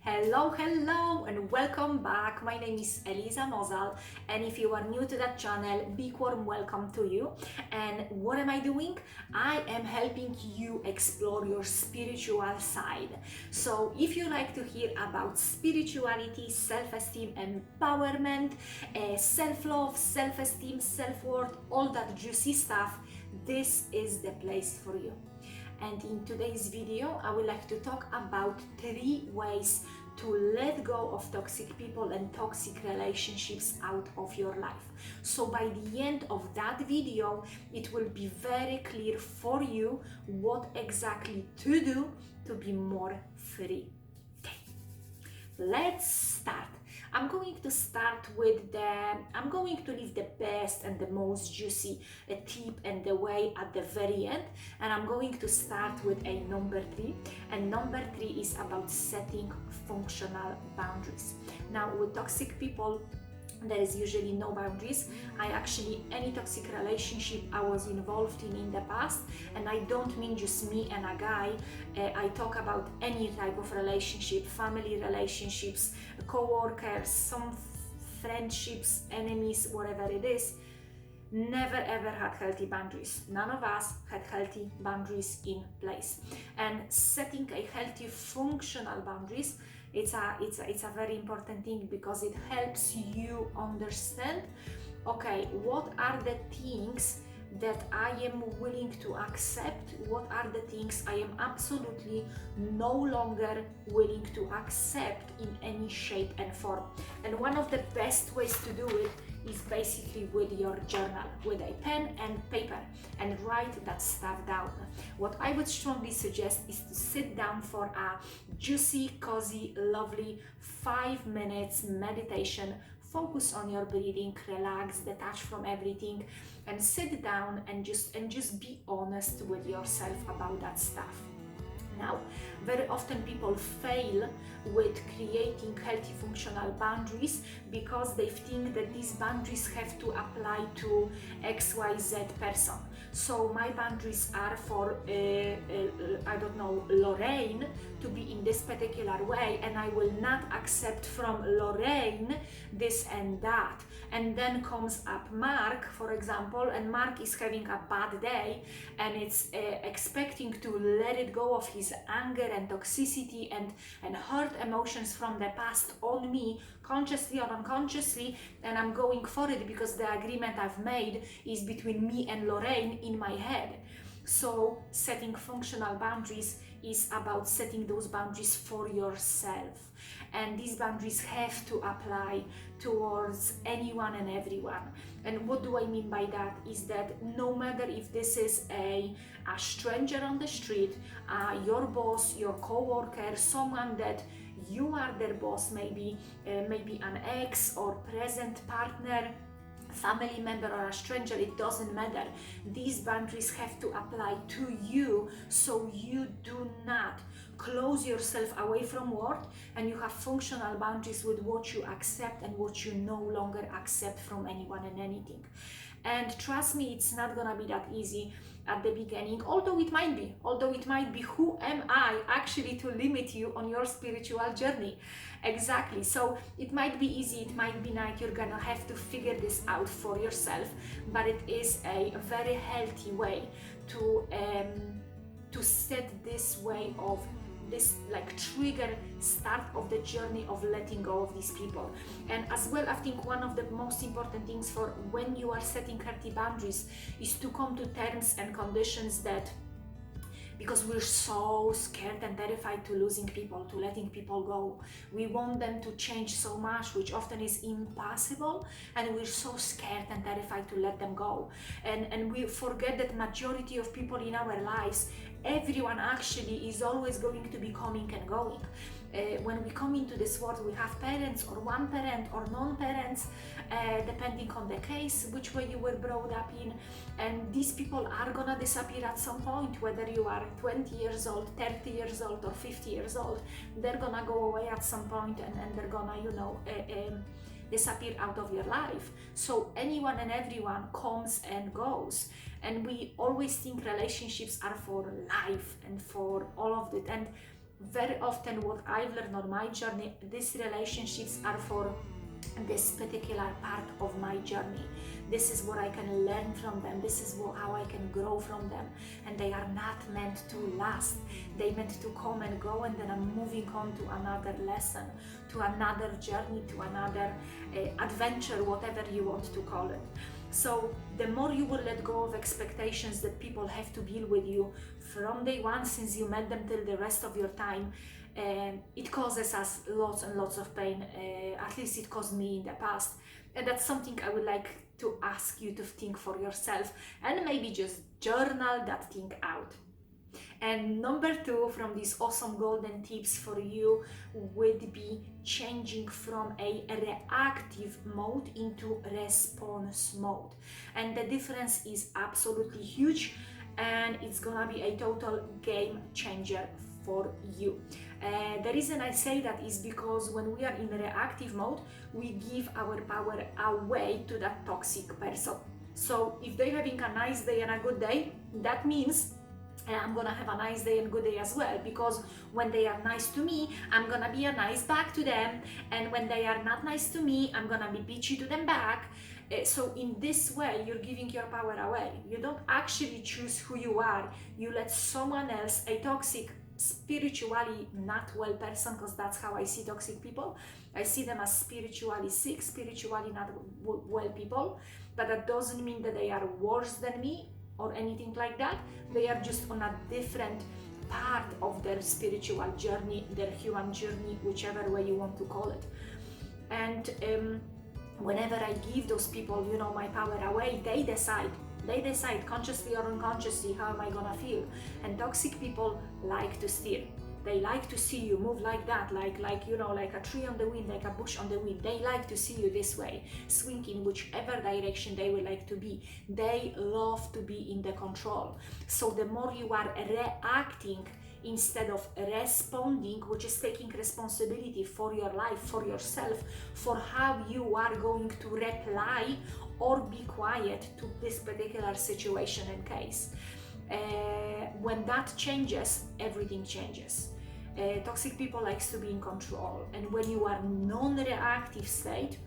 Hello, and welcome back. My name is Eliza Mozal, and if you are new to that channel, big warm welcome to you. And what am I doing? I am helping you explore your spiritual side. So if you like to hear about spirituality, self-esteem, empowerment, self-love, self-esteem, self-worth, all that juicy stuff, this is the place for you. And in today's video, I would like to talk about 3 ways to let go of toxic people and toxic relationships out of your life. So by the end of that video, it will be very clear for you what exactly to do to be more free. Okay, let's start. I'm going to leave the best and the most juicy tip and the way at the very end, and I'm going to start with a number 3, and number 3 is about setting functional boundaries. Now with toxic people, there is usually no boundaries. Any toxic relationship I was involved in the past, and I don't mean just me and a guy, I talk about any type of relationship, family relationships, co-workers, some friendships, enemies, whatever it is, never ever had healthy boundaries. None of us had healthy boundaries in place. And setting a healthy functional boundaries, it's a very important thing, because it helps you understand, okay, what are the things that I am willing to accept, what are the things I am absolutely no longer willing to accept in any shape and form. And one of the best ways to do it is basically with your journal, with a pen and paper, and write that stuff down. What I would strongly suggest is to sit down for a juicy, cozy, lovely 5 minutes meditation. Focus on your breathing, relax, detach from everything, and sit down and just be honest with yourself about that stuff. Now, very often people fail with creating healthy functional boundaries because they think that these boundaries have to apply to XYZ person. So my boundaries are for, Lorraine to be in this particular way, and I will not accept from Lorraine this and that. And then comes up Mark, for example, and Mark is having a bad day, and it's expecting to let it go of his anger and toxicity and hurt emotions from the past on me, consciously or unconsciously, and I'm going for it because the agreement I've made is between me and Lorraine in my head. So setting functional boundaries is about setting those boundaries for yourself, and these boundaries have to apply towards anyone and everyone. And what do I mean by that is that no matter if this is a stranger on the street, your boss, your co-worker, someone that you are their boss, maybe an ex or present partner, family member, or a stranger, it doesn't matter. These boundaries have to apply to you, so you do not close yourself away from work, and you have functional boundaries with what you accept and what you no longer accept from anyone and anything. And trust me, it's not gonna be that easy at the beginning, although it might be. Who am I actually to limit you on your spiritual journey? Exactly. So it might be easy, it might be not. You're gonna have to figure this out for yourself, but it is a very healthy way to set this way of this trigger start of the journey of letting go of these people. And as well, I think one of the most important things for when you are setting healthy boundaries is to come to terms and conditions that, because we're so scared and terrified to losing people, to letting people go. We want them to change so much, which often is impossible, and we're so scared and terrified to let them go. And we forget that majority of people in our lives, everyone actually is always going to be coming and going. When we come into this world, we have parents or one parent or non-parents, depending on the case, which way you were brought up in, and these people are gonna disappear at some point, whether you are 20 years old, 30 years old, or 50 years old. They're gonna go away at some point, and they're gonna, disappear out of your life. So anyone and everyone comes and goes, and we always think relationships are for life and for all of it, and very often what I've learned on my journey, these relationships are for this particular part of my journey. This is what I can learn from them. This is how I can grow from them. And they are not meant to last. They meant to come and go, and then I'm moving on to another lesson, to another journey, to another adventure, whatever you want to call it. So the more you will let go of expectations that people have to deal with you from day one, since you met them till the rest of your time, it causes us lots and lots of pain. At least it caused me in the past. And that's something I would like to ask you to think for yourself, and maybe just journal that thing out. And number 2 from these awesome golden tips for you would be changing from a reactive mode into response mode. And the difference is absolutely huge, and it's gonna be a total game changer for you. The reason I say that is because when we are in reactive mode, we give our power away to that toxic person. So if they're having a nice day and a good day, that means I'm gonna have a nice day and good day as well, because when they are nice to me, I'm gonna be a nice back to them, and when they are not nice to me, I'm gonna be bitchy to them back. So in this way, you're giving your power away. You don't actually choose who you are. You let someone else, a toxic, spiritually not well person, because that's how I see toxic people. I see them as spiritually sick, spiritually not well people, but that doesn't mean that they are worse than me or anything like that. They are just on a different part of their spiritual journey, their human journey, whichever way you want to call it. And whenever I give those people, my power away, they decide consciously or unconsciously, how am I gonna feel. And toxic people like to steer. They like to see you move like that, like a tree on the wind, like a bush on the wind. They like to see you this way, swing in whichever direction they would like to be. They love to be in the control. So the more you are reacting instead of responding, which is taking responsibility for your life, for yourself, for how you are going to reply or be quiet to this particular situation and case. When that changes, everything changes. Toxic people likes to be in control, and when you are non-reactive state,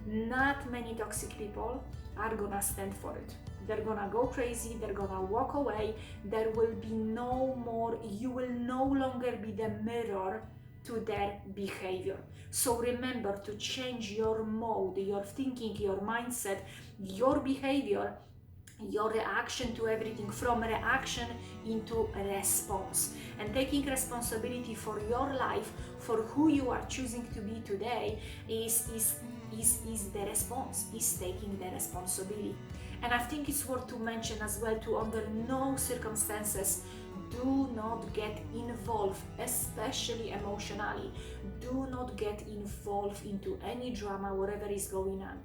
not many toxic people are gonna stand for it. They're gonna go crazy, they're gonna walk away. There will be no more, you will no longer be the mirror to their behavior. So remember to change your mode, your thinking, your mindset, your behavior, your reaction to everything, from reaction into response. And taking responsibility for your life, for who you are choosing to be today, is the response, is taking the responsibility. And I think it's worth to mention as well, to under no circumstances do not get involved, especially emotionally. Do not get involved into any drama, whatever is going on.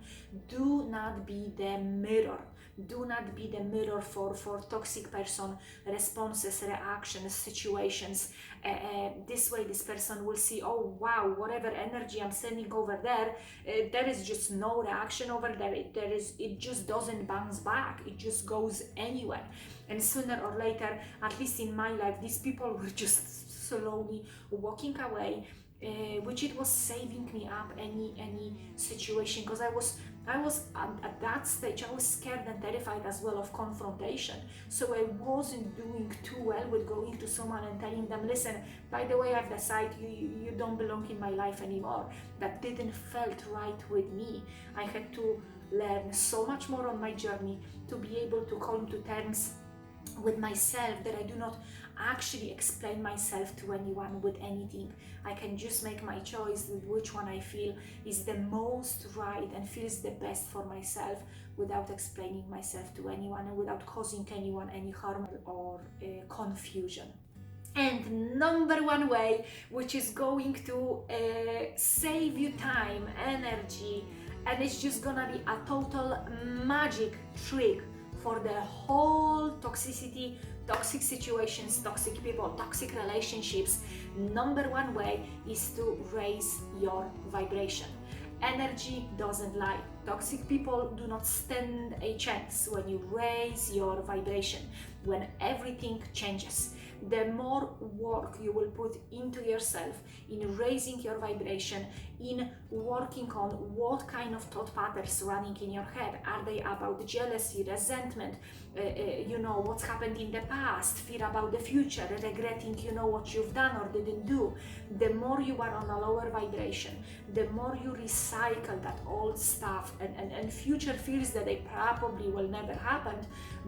Do not be the mirror. Do not be the mirror for toxic person responses, reactions, situations. This way this person will see, oh wow, whatever energy I'm sending over there, there is just no reaction over there. It just doesn't bounce back. It just goes anywhere. And sooner or later, at least in my life, these people were just slowly walking away, which it was saving me up any situation, because I was at that stage, I was scared and terrified as well of confrontation. So I wasn't doing too well with going to someone and telling them, listen, by the way, I've decided you don't belong in my life anymore. That didn't felt right with me. I had to learn so much more on my journey to be able to come to terms with myself, that I do not actually explain myself to anyone with anything. I can just make my choice with which one I feel is the most right and feels the best for myself, without explaining myself to anyone and without causing anyone any harm or confusion. And number 1 way, which is going to save you time, energy, and it's just gonna be a total magic trick for the whole toxicity, toxic situations, toxic people, toxic relationships. Number 1 way is to raise your vibration. Energy doesn't lie. Toxic people do not stand a chance when you raise your vibration, when everything changes. the more work you will put into yourself, in raising your vibration, in working on what kind of thought patterns running in your head. Are they about jealousy, resentment, you know, what's happened in the past, fear about the future, regretting, you know, what you've done or didn't do? The more you are on a lower vibration, the more you recycle that old stuff and future fears that they probably will never happen,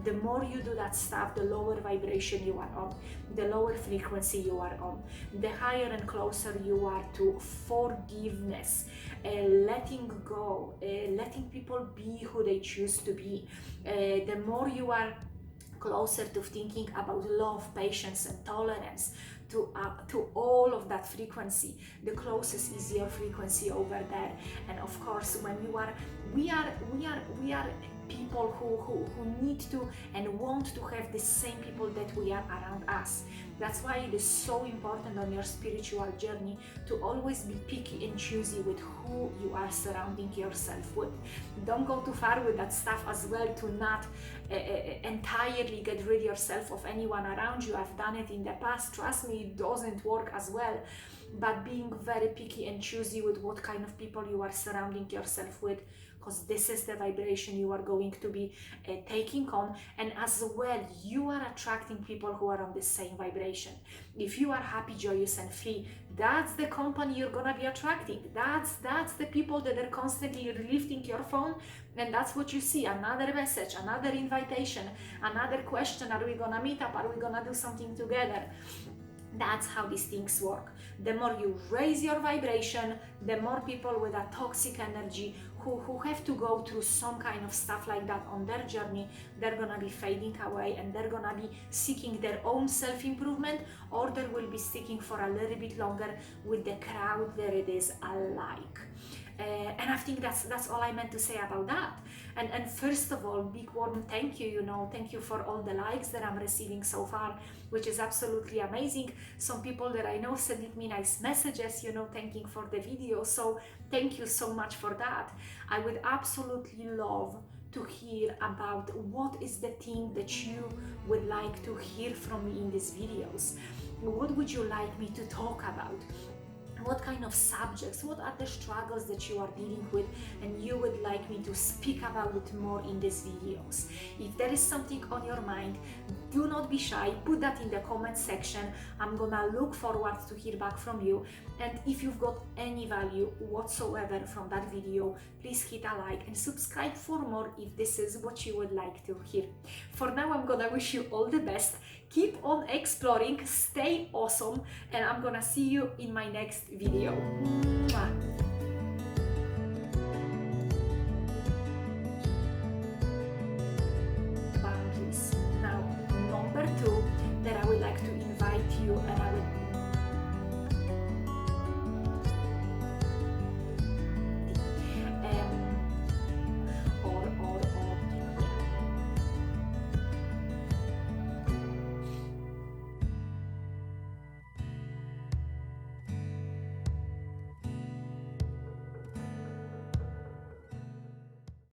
the more you do that stuff, the lower vibration you are on, the lower frequency you are on, the higher and closer you are to forgiveness, letting go, letting people be who they choose to be. The more you are closer to thinking about love, patience, and tolerance, to all of that frequency, the closest is your frequency over there. And of course, when you are, we are people who need to and want to have the same people that we are around us. That's why it is so important on your spiritual journey to always be picky and choosy with who you are surrounding yourself with. Don't go too far with that stuff as well, to not entirely get rid yourself of anyone around you. I've done it in the past, trust me, it doesn't work as well. But being very picky and choosy with what kind of people you are surrounding yourself with, because this is the vibration you are going to be taking on. And as well, you are attracting people who are on the same vibration. If you are happy, joyous, and free, that's the company you're gonna be attracting. That's the people that are constantly lifting your phone, and that's what you see. Another message, another invitation, another question. Are we gonna meet up? Are we gonna do something together? That's how these things work. The more you raise your vibration, the more people with a toxic energy who have to go through some kind of stuff like that on their journey, they're gonna be fading away, and they're gonna be seeking their own self-improvement, or they will be sticking for a little bit longer with the crowd that it is alike. And I think that's all I meant to say about that. And first of all, big warm thank you, thank you for all the likes that I'm receiving so far, which is absolutely amazing. Some people that I know sending me nice messages, thanking for the video. So thank you so much for that. I would absolutely love to hear about what is the thing that you would like to hear from me in these videos. What would you like me to talk about? What kind of subjects, what are the struggles that you are dealing with and you would like me to speak about it more in these videos? If there is something on your mind, do not be shy, put that in the comment section. I'm gonna look forward to hear back from you. And if you've got any value whatsoever from that video, please hit a like and subscribe for more if this is what you would like to hear. For now, I'm gonna wish you all the best. Keep on exploring, stay awesome, and I'm gonna see you in my next video.